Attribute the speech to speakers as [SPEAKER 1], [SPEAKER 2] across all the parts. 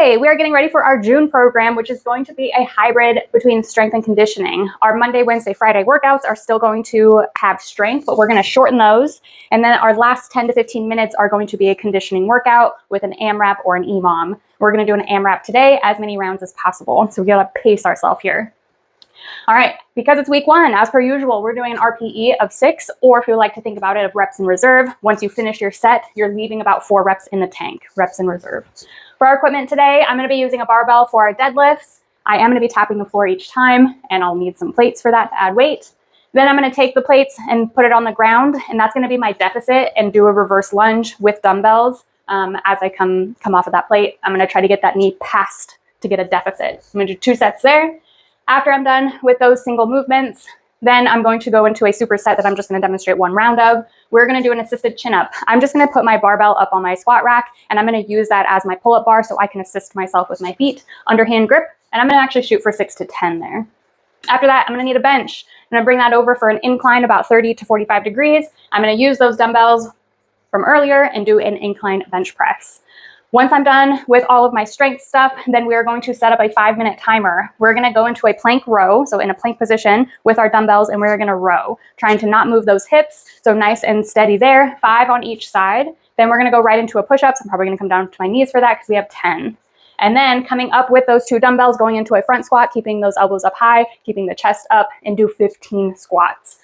[SPEAKER 1] Okay, we are getting ready for our June program, which is going to be a hybrid between strength and conditioning. Our Monday, Wednesday, Friday workouts are still going to have strength, but we're going to shorten those. And then our last 10 to 15 minutes are going to be a conditioning workout with an AMRAP or an EMOM. We're going to do an AMRAP today, as many rounds as possible. So we got to pace ourselves here. All right, because it's week one, as per usual, we're doing an RPE of 6, or if you like to think about it, of reps in reserve. Once you finish your set, you're leaving about 4 reps in the tank, reps in reserve. For our equipment today, I'm going to be using a barbell for our deadlifts. I am going to be tapping the floor each time, and I'll need some plates for that to add weight. Then I'm going to take the plates and put it on the ground, and that's going to be my deficit, and do a reverse lunge with dumbbells. As I come off of that plate, I'm going to try to get that knee past to get a deficit. I'm going to do 2 sets there. After I'm done with those single movements, then I'm going to go into a superset that I'm just going to demonstrate 1 round of. We're going to do an assisted chin-up. I'm just going to put my barbell up on my squat rack, and I'm going to use that as my pull-up bar so I can assist myself with my feet, underhand grip, and I'm going to actually shoot for 6 to 10 there. After that, I'm going to need a bench. I'm going to bring that over for an incline about 30 to 45 degrees. I'm going to use those dumbbells from earlier and do an incline bench press. Once I'm done with all of my strength stuff, then we are going to set up a 5-minute timer. We're going to go into a plank row, so in a plank position with our dumbbells, and we're going to row, trying to not move those hips, so nice and steady there, 5 on each side. Then we're going to go right into a push-ups. I'm probably going to come down to my knees for that because we have 10. And then coming up with those 2 dumbbells, going into a front squat, keeping those elbows up high, keeping the chest up, and do 15 squats.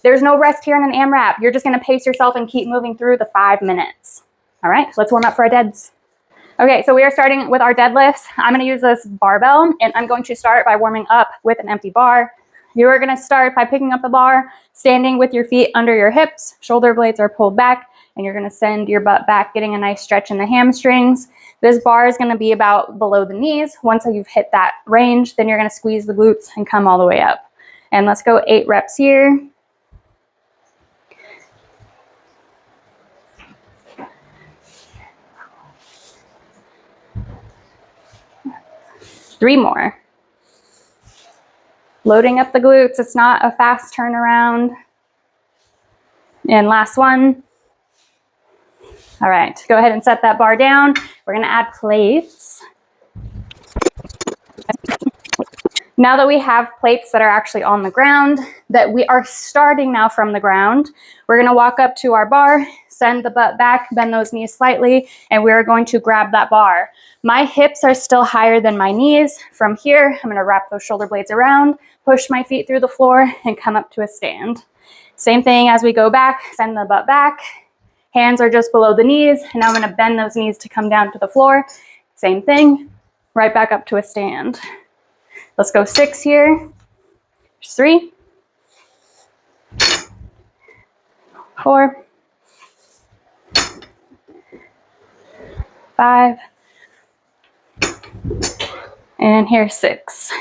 [SPEAKER 1] There's no rest here in an AMRAP. You're just going to pace yourself and keep moving through the 5 minutes. All right, let's warm up for our deads. Okay, so we are starting with our deadlifts. I'm going to use this barbell, and I'm going to start by warming up with an empty bar. You are going to start by picking up the bar, standing with your feet under your hips, shoulder blades are pulled back, and you're going to send your butt back, getting a nice stretch in the hamstrings. This bar is going to be about below the knees. Once you've hit that range, then you're going to squeeze the glutes and come all the way up. And let's go 8 reps here. Three more. Loading up the glutes. It's not a fast turnaround. And last one. All right, go ahead and set that bar down. We're going to add plates. Now that we have plates that are actually on the ground, that we are starting now from the ground, we're going to walk up to our bar, send the butt back, bend those knees slightly, and we're going to grab that bar. My hips are still higher than my knees. From here, I'm going to wrap those shoulder blades around, push my feet through the floor, and come up to a stand. Same thing as we go back, send the butt back. Hands are just below the knees, and now I'm going to bend those knees to come down to the floor. Same thing, right back up to a stand. Let's go 6 here. There's 3, 4, 5, and here's 6.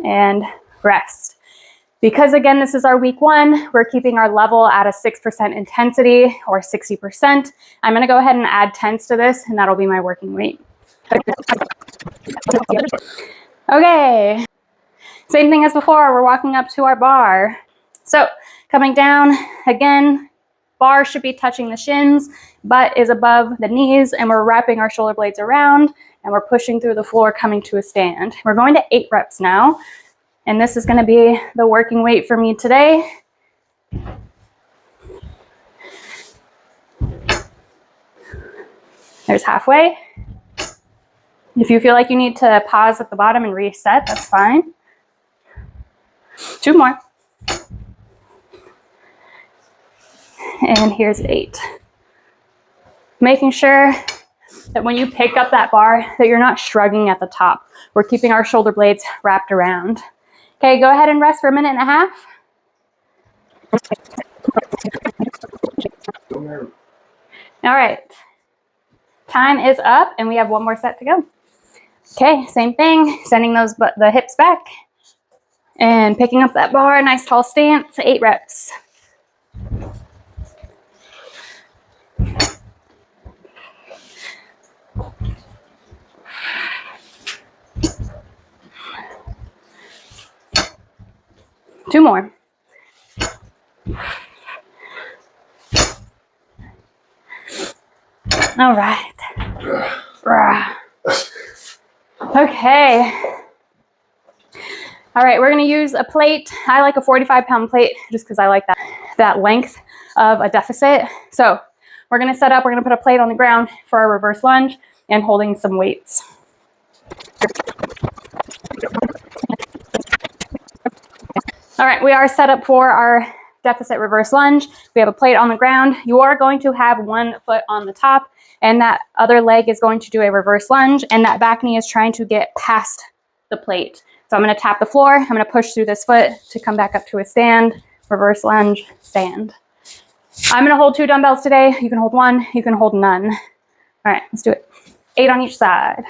[SPEAKER 1] And rest. Because again, this is our week 1, we're keeping our level at a 6% intensity or 60%. I'm going to go ahead and add 10s to this, and that'll be my working weight. Okay, same thing as before, we're walking up to our bar. So coming down, again, bar should be touching the shins, butt is above the knees, and we're wrapping our shoulder blades around, and we're pushing through the floor, coming to a stand. We're going to 8 reps now, and this is going to be the working weight for me today. There's halfway. If you feel like you need to pause at the bottom and reset, that's fine. 2 more. And here's 8. Making sure that when you pick up that bar, that you're not shrugging at the top. We're keeping our shoulder blades wrapped around. Okay, go ahead and rest for 1.5 minutes. All right. Time is up, and we have 1 more set to go. Okay, same thing, sending the hips back and picking up that bar, nice tall stance, 8 reps. Two more. All right. Okay. All right, we're gonna use a plate. I like a 45-pound plate just because I like that length of a deficit. So we're gonna set up, we're gonna put a plate on the ground for our reverse lunge and holding some weights. All right, we are set up for our deficit reverse lunge. We have a plate on the ground. You are going to have one foot on the top, and that other leg is going to do a reverse lunge, and that back knee is trying to get past the plate. So I'm gonna tap the floor. I'm gonna push through this foot to come back up to a stand, reverse lunge, stand. I'm gonna hold 2 dumbbells today. You can hold 1, you can hold none. All right, let's do it. 8 on each side.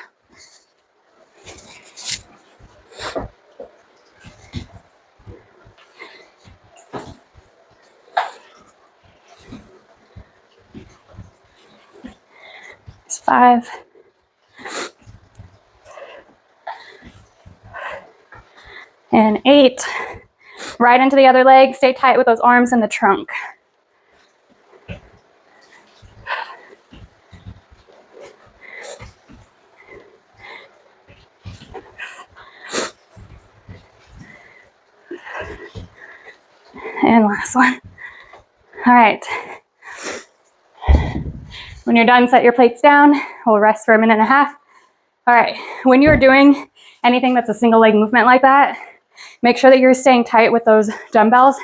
[SPEAKER 1] It's 5. And 8. Right into the other leg. Stay tight with those arms in the trunk. And last one. All right. When you're done, set your plates down. We'll rest for a minute and a half. All right. When you're doing anything that's a single leg movement like that, make sure that you're staying tight with those dumbbells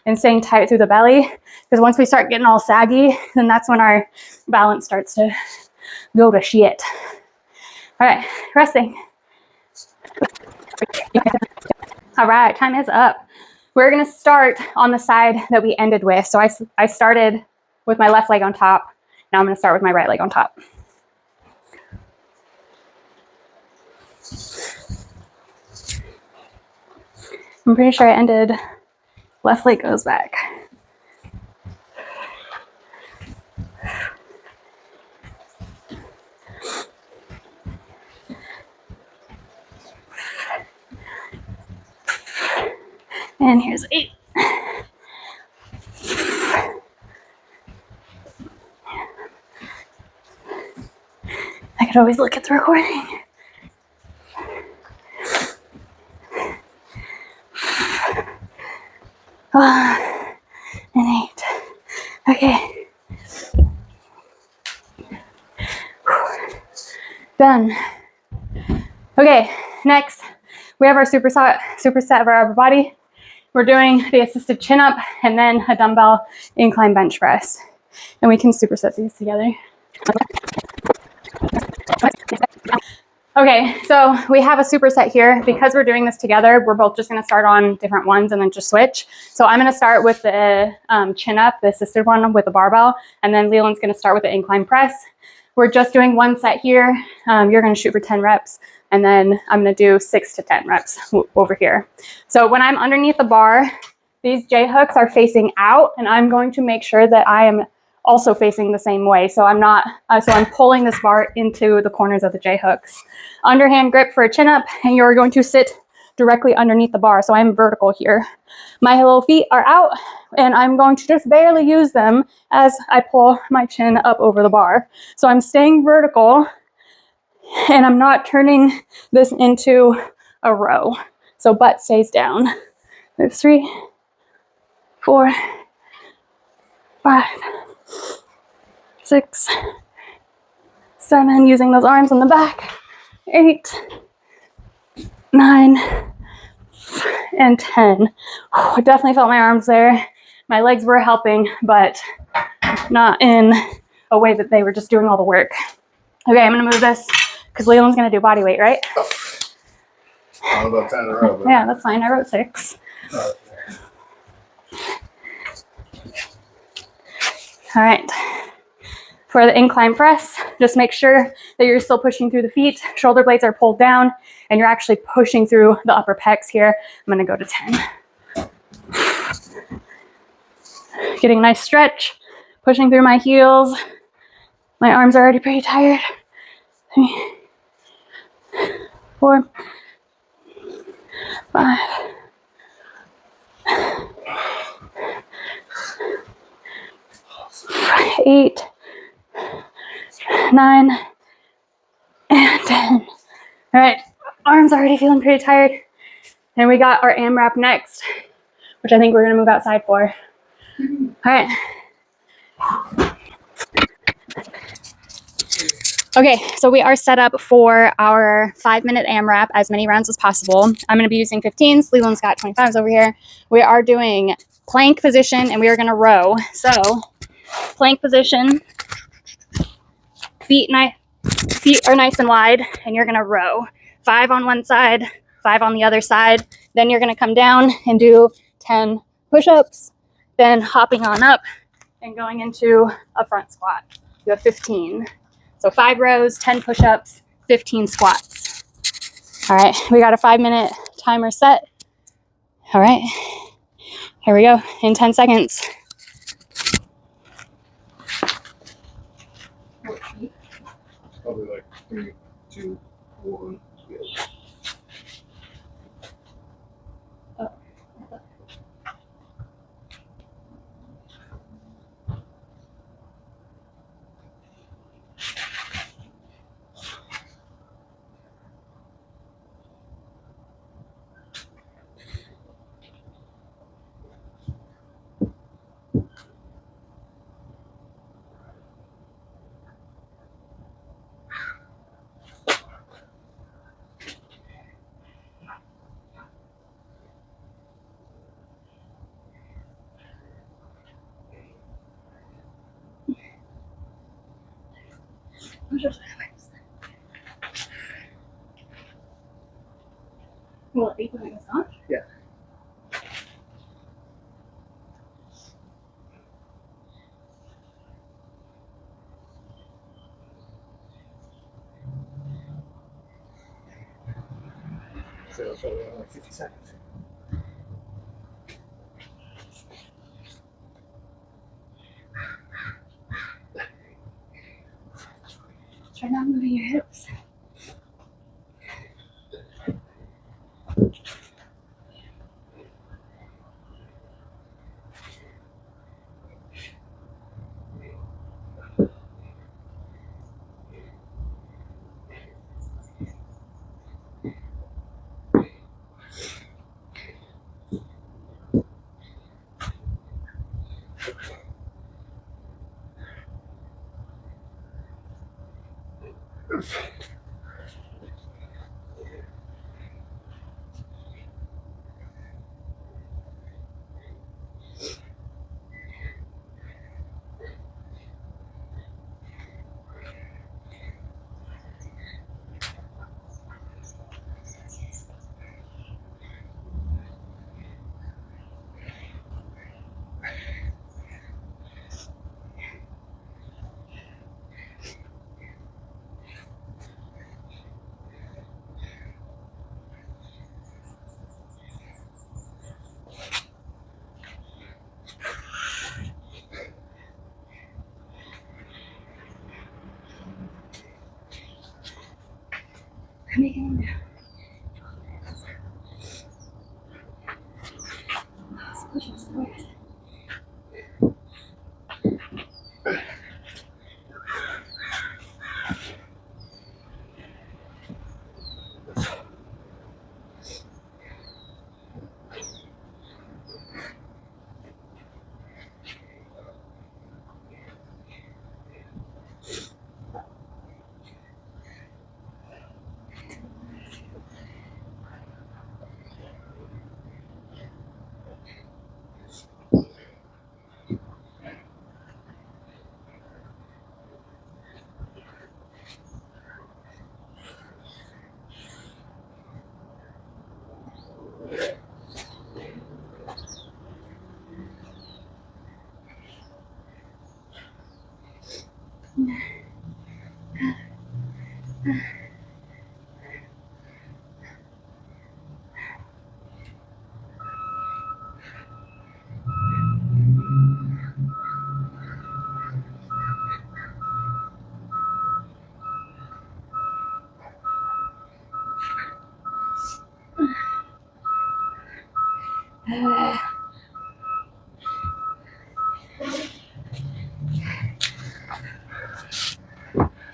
[SPEAKER 1] and staying tight through the belly, because once we start getting all saggy, then that's when our balance starts to go to shit. All right, resting. All right, time is up. We're gonna start on the side that we ended with. So I started with my left leg on top. Now I'm gonna start with my right leg on top. I'm pretty sure I ended, left leg goes back. And here's 8. I could always look at the recording. And 8. Okay. Done. Okay, next we have our superset of our upper body. We're doing the assisted chin up and then a dumbbell incline bench press. And we can superset these together. Okay, so we have a superset here. Because we're doing this together, we're both just gonna start on different ones and then just switch. So I'm gonna start with the chin up, the assisted one with the barbell, and then Leland's gonna start with the incline press. We're just doing one set here. You're gonna shoot for 10 reps, and then I'm gonna do 6 to 10 reps over here. So when I'm underneath the bar, these J hooks are facing out, and I'm going to make sure that I am also facing the same way. So I'm pulling this bar into the corners of the J hooks. Underhand grip for a chin up, and you're going to sit directly underneath the bar. So I'm vertical here. My little feet are out, and I'm going to just barely use them as I pull my chin up over the bar. So I'm staying vertical, and I'm not turning this into a row. So butt stays down. There's 3, 4, 5, 6, 7, using those arms on the back, 8, 9, and 10. I definitely felt my arms there. My legs were helping, but not in a way that they were just doing all the work. Okay, I'm gonna move this because Leland's gonna do body weight, right?
[SPEAKER 2] I was about 10 in a row.
[SPEAKER 1] Yeah, that's fine. I wrote 6. All right. For the incline press, just make sure that you're still pushing through the feet. Shoulder blades are pulled down, and you're actually pushing through the upper pecs here. I'm gonna go to 10. Getting a nice stretch, pushing through my heels. My arms are already pretty tired. 3, 4, 5, 8, 9, and 10. All right, Arms already feeling pretty tired. And we got our AMRAP next, which I think we're gonna move outside for. All right. Okay, so we are set up for our 5-minute AMRAP, as many rounds as possible. I'm gonna be using 15s. Leland's got 25s over here. We are doing plank position and we are gonna row. So plank position, feet are nice and wide, and you're gonna row. 5 on one side, 5 on the other side. Then you're gonna come down and do 10 push-ups, then hopping on up and going into a front squat. You have 15. So 5 rows, 10 push-ups, 15 squats. All right, we got a 5-minute timer set. All right, here we go in 10 seconds.
[SPEAKER 2] Probably like 3, 2, 1. Yeah.
[SPEAKER 1] Will it be putting this on?
[SPEAKER 2] Yeah. So we have like 50 seconds.
[SPEAKER 1] Try not moving your hips. I'm making them down. Uh,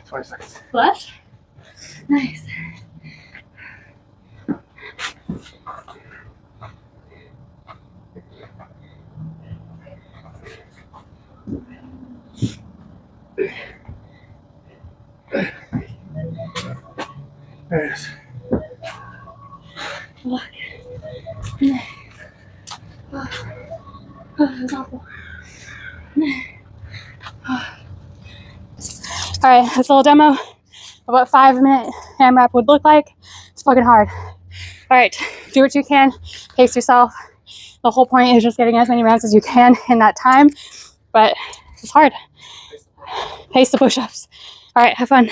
[SPEAKER 2] 20 seconds.
[SPEAKER 1] Flush? Nice. That's awful. All right, this little demo of what 5-minute AMRAP would look like. It's fucking hard. All right, do what you can, pace yourself. The whole point is just getting as many rounds as you can in that time, but it's hard. Pace the push-ups. All right, have fun.